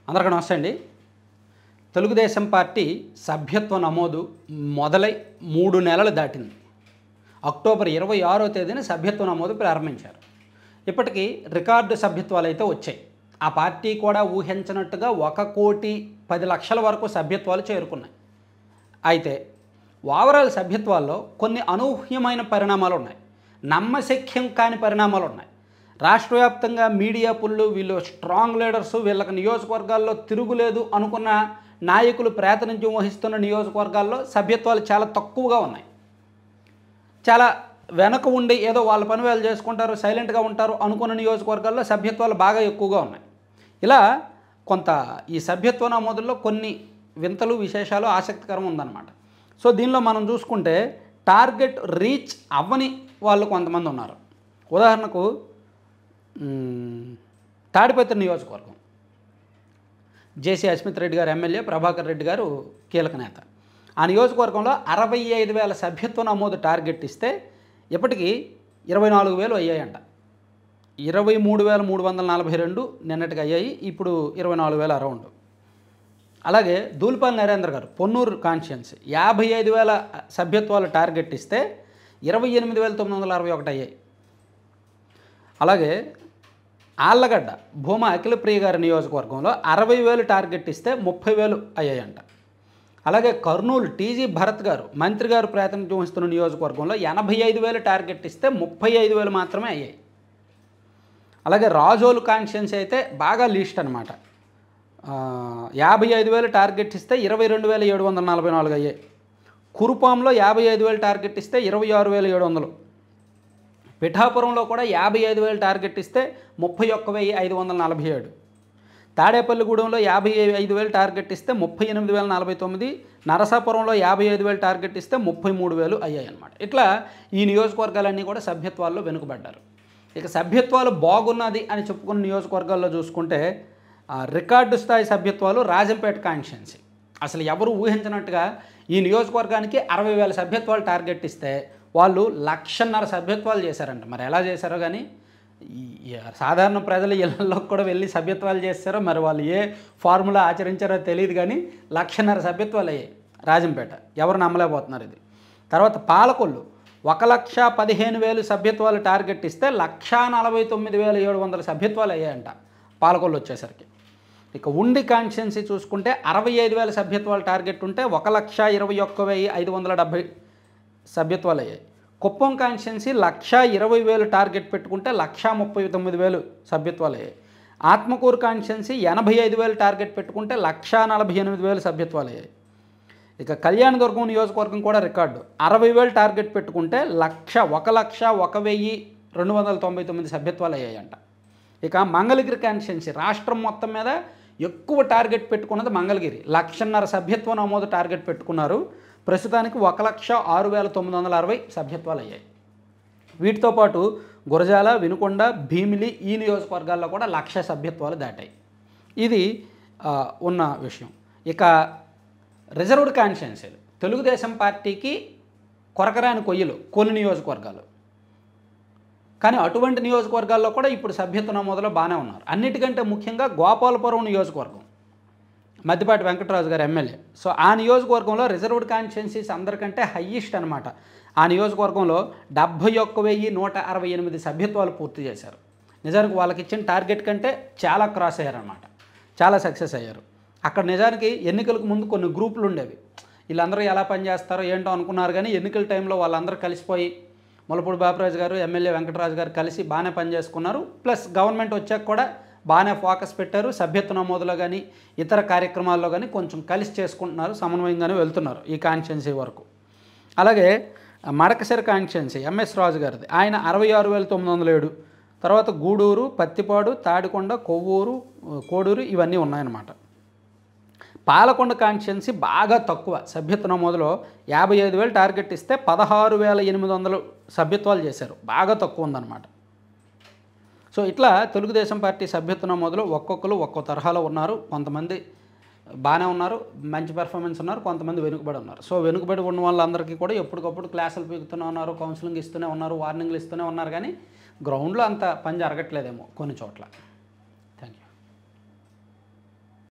అందరికీ నమస్తే అండి. తెలుగుదేశం పార్టీ సభ్యత్వ నమోదు మొదలై 3 నెలలు దాటింది. అక్టోబర్ 26వ తేదీన సభ్యత్వ నమోదు ప్రారంభించారు. ఇప్పటికీ రికార్డు సభ్యత్వాలు అయితే వచ్చాయి. ఆ పార్టీ కూడా ఊహించినట్టుగా 1,10,00,000 వరకు సభ్యత్వాలు చేరుకున్నాయి. అయితే ఓవరాల్ సభ్యత్వాల్లో కొన్ని అనూహ్యమైన పరిణామాలు ఉన్నాయి. నమ్మశక్యం కాని పరిణామాలు ఉన్నాయి. రాష్ట్ర వ్యాప్తంగా మీడియా పుల్లు, వీళ్ళు స్ట్రాంగ్ లీడర్స్, వీళ్ళకి నియోజకవర్గాల్లో తిరుగులేదు అనుకున్న నాయకులు ప్రాతినిధ్యం వహిస్తున్న నియోజకవర్గాల్లో సభ్యత్వాలు చాలా తక్కువగా ఉన్నాయి. చాలా వెనక ఉండి ఏదో వాళ్ళ పని వాళ్ళు చేసుకుంటారు, సైలెంట్గా ఉంటారు అనుకున్న నియోజకవర్గాల్లో సభ్యత్వాలు బాగా ఎక్కువగా ఉన్నాయి. ఇలా కొంత ఈ సభ్యత్వ నమోదుల్లో కొన్ని వింతలు, విశేషాలు ఆసక్తికరం ఉందన్నమాట. సో దీనిలో మనం చూసుకుంటే టార్గెట్ రీచ్ అవ్వని వాళ్ళు కొంతమంది ఉన్నారు. ఉదాహరణకు తాడిపత్రి నియోజకవర్గం, జేసీ అస్మిత్ రెడ్డి గారు ఎమ్మెల్యే, ప్రభాకర్ రెడ్డి గారు కీలక నేత. ఆ నియోజకవర్గంలో 65,000 సభ్యత్వ నమోదు టార్గెట్ ఇస్తే ఇప్పటికీ 24,000 అయ్యాయంట. 23,342 నిన్నటికి అయ్యాయి, ఇప్పుడు 24,000 అరౌండ్. అలాగే దూల్పాల్ నరేంద్ర గారు పొన్నూరు కాన్స్టిట్యున్సీ 55,000 సభ్యత్వాలు టార్గెట్ ఇస్తే 28,961 అయ్యాయి. అలాగే ఆళ్ళగడ్డ భూమా అఖిలప్రియ గారి నియోజకవర్గంలో 60,000 టార్గెట్ ఇస్తే 30,000 అయ్యాయంట. అలాగే కర్నూలు టీజీ భరత్ గారు మంత్రి గారు ప్రాతినిధ్యం వహిస్తున్న నియోజకవర్గంలో 85,000 టార్గెట్ ఇస్తే 35,000 మాత్రమే అయ్యాయి. అలాగే రాజోలు కాన్స్టిట్యున్సీ అయితే బాగా లీస్ట్ అనమాట. 55,000 టార్గెట్ ఇస్తే 22,744 అయ్యాయి. కురుపాంలో 55,000 టార్గెట్ ఇస్తే 26,700. పిఠాపురంలో కూడా 55,000 టార్గెట్ ఇస్తే 31,547. తాడేపల్లిగూడెంలో 55,000 టార్గెట్ ఇస్తే 38,049. నరసాపురంలో 55,000 టార్గెట్ ఇస్తే 33,000 అయ్యాయి అన్నమాట. ఇట్లా ఈ నియోజకవర్గాలన్నీ కూడా సభ్యత్వాల్లో వెనుకబడ్డారు. ఇక సభ్యత్వాలు బాగున్నది అని చెప్పుకున్న నియోజకవర్గాల్లో చూసుకుంటే రికార్డు స్థాయి సభ్యత్వాలు రాజంపేట కాన్స్టిట్యున్సీ. అసలు ఎవరు ఊహించినట్టుగా ఈ నియోజకవర్గానికి 60,000 సభ్యత్వాలు టార్గెట్ ఇస్తే వాళ్ళు 1,50,000 సభ్యత్వాలు చేశారంట. మరి ఎలా చేశారో కానీ, సాధారణ ప్రజల ఇళ్లలోకి కూడా వెళ్ళి సభ్యత్వాలు చేస్తారో మరి వాళ్ళు ఏ ఫార్ములా ఆచరించారో తెలియదు, కానీ 1,50,000 సభ్యత్వాలు అయ్యాయి రాజంపేట. ఎవరు నమ్మలేకపోతున్నారు ఇది. తర్వాత పాలకొల్లు 1,15,000 సభ్యత్వాలు టార్గెట్ ఇస్తే 1,49,700 సభ్యత్వాలు అయ్యాయంట పాలకొల్లు వచ్చేసరికి. ఇక ఉండి కాన్స్టిట్యున్సీ చూసుకుంటే 65,000 సభ్యత్వాలు టార్గెట్ ఉంటే 1,21,570 సభ్యత్వాలు అయ్యాయి. కుప్పం కాన్స్టిట్యున్సీ 1,20,000 టార్గెట్ పెట్టుకుంటే 1,39,000 సభ్యత్వాలు అయ్యాయి. ఆత్మకూరు కాన్స్టిట్యున్సీ 85,000 టార్గెట్ పెట్టుకుంటే 1,48,000 సభ్యత్వాలు అయ్యాయి. ఇక కళ్యాణదుర్గం నియోజకవర్గం కూడా రికార్డు 60,000 టార్గెట్ పెట్టుకుంటే 1,01,299 సభ్యత్వాలు అయ్యాయంట. ఇక మంగళగిరి కాన్స్టిట్యున్సీ రాష్ట్రం మొత్తం మీద ఎక్కువ టార్గెట్ పెట్టుకున్నది మంగళగిరి. 1,50,000 సభ్యత్వ నమోదు టార్గెట్ పెట్టుకున్నారు. ప్రస్తుతానికి 1,06,960 సభ్యత్వాలు అయ్యాయి. వీటితో పాటు గురజాల, వినుకొండ, భీమిలి ఈ నియోజకవర్గాల్లో కూడా 1,00,000 సభ్యత్వాలు దాటాయి. ఇది ఉన్న విషయం. ఇక రిజర్వ్డ్ కాన్స్టిట్యున్సీలు తెలుగుదేశం పార్టీకి కొరకరాని కొయ్యలు కొన్ని నియోజకవర్గాలు, కానీ అటువంటి నియోజకవర్గాల్లో కూడా ఇప్పుడు సభ్యత్వ నమోదులో బాగానే ఉన్నారు. అన్నిటికంటే ముఖ్యంగా గోపాలపురం నియోజకవర్గం, మద్దిపాటి వెంకటరాజు గారు ఎమ్మెల్యే. సో ఆ నియోజకవర్గంలో రిజర్వ్డ్ కాన్స్టిట్యున్సీస్ అందరికంటే హయ్యెస్ట్ అనమాట. ఆ నియోజకవర్గంలో 71,168 సభ్యత్వాలు పూర్తి చేశారు. నిజానికి వాళ్ళకి ఇచ్చిన టార్గెట్ కంటే చాలా క్రాస్ అయ్యారనమాట, చాలా సక్సెస్ అయ్యారు. అక్కడ నిజానికి ఎన్నికలకు ముందు కొన్ని గ్రూపులు ఉండేవి. వీళ్ళందరూ ఎలా పనిచేస్తారో ఏంటో అనుకున్నారు, కానీ ఎన్నికల టైంలో వాళ్ళందరూ కలిసిపోయి ములపూడి బాపిరాజు గారు, ఎమ్మెల్యే వెంకటరాజు గారు కలిసి బాగానే పనిచేసుకున్నారు. ప్లస్ గవర్నమెంట్ వచ్చాక కూడా బాగానే ఫోకస్ పెట్టారు. సభ్యత్వ నమోదులో కానీ ఇతర కార్యక్రమాల్లో కానీ కొంచెం కలిసి చేసుకుంటున్నారు, సమన్వయంగానే వెళ్తున్నారు ఈ కాన్స్టిట్యున్సీ వరకు. అలాగే మడకసిర కాన్స్టిట్యున్సీ ఎంఎస్ రాజు గారిది, ఆయన 66,907. తర్వాత గూడూరు, పత్తిపాడు, తాడికొండ, కొవ్వూరు, కోడూరు ఇవన్నీ ఉన్నాయన్నమాట. పాలకొండ కాన్స్టిట్యున్సీ బాగా తక్కువ సభ్యత్వ నమోదులో 55,000 టార్గెట్ ఇస్తే 16,800 సభ్యత్వాలు చేశారు. బాగా తక్కువ ఉందన్నమాట. సో ఇట్లా తెలుగుదేశం పార్టీ సభ్యత్వ నమోదులో ఒక్కొక్కరు ఒక్కో తరహాలో ఉన్నారు. కొంతమంది బాగానే ఉన్నారు, మంచి పెర్ఫార్మెన్స్ ఉన్నారు, కొంతమంది వెనుకబడి ఉన్నారు. సో వెనుకబడి ఉన్న వాళ్ళందరికీ కూడా ఎప్పటికప్పుడు క్లాసులు పీకుతూనే ఉన్నారు, కౌన్సిలింగ్ ఇస్తూనే ఉన్నారు, వార్నింగ్లు ఇస్తూనే ఉన్నారు, కానీ గ్రౌండ్లో అంత పని జరగట్లేదేమో కొన్ని చోట్ల.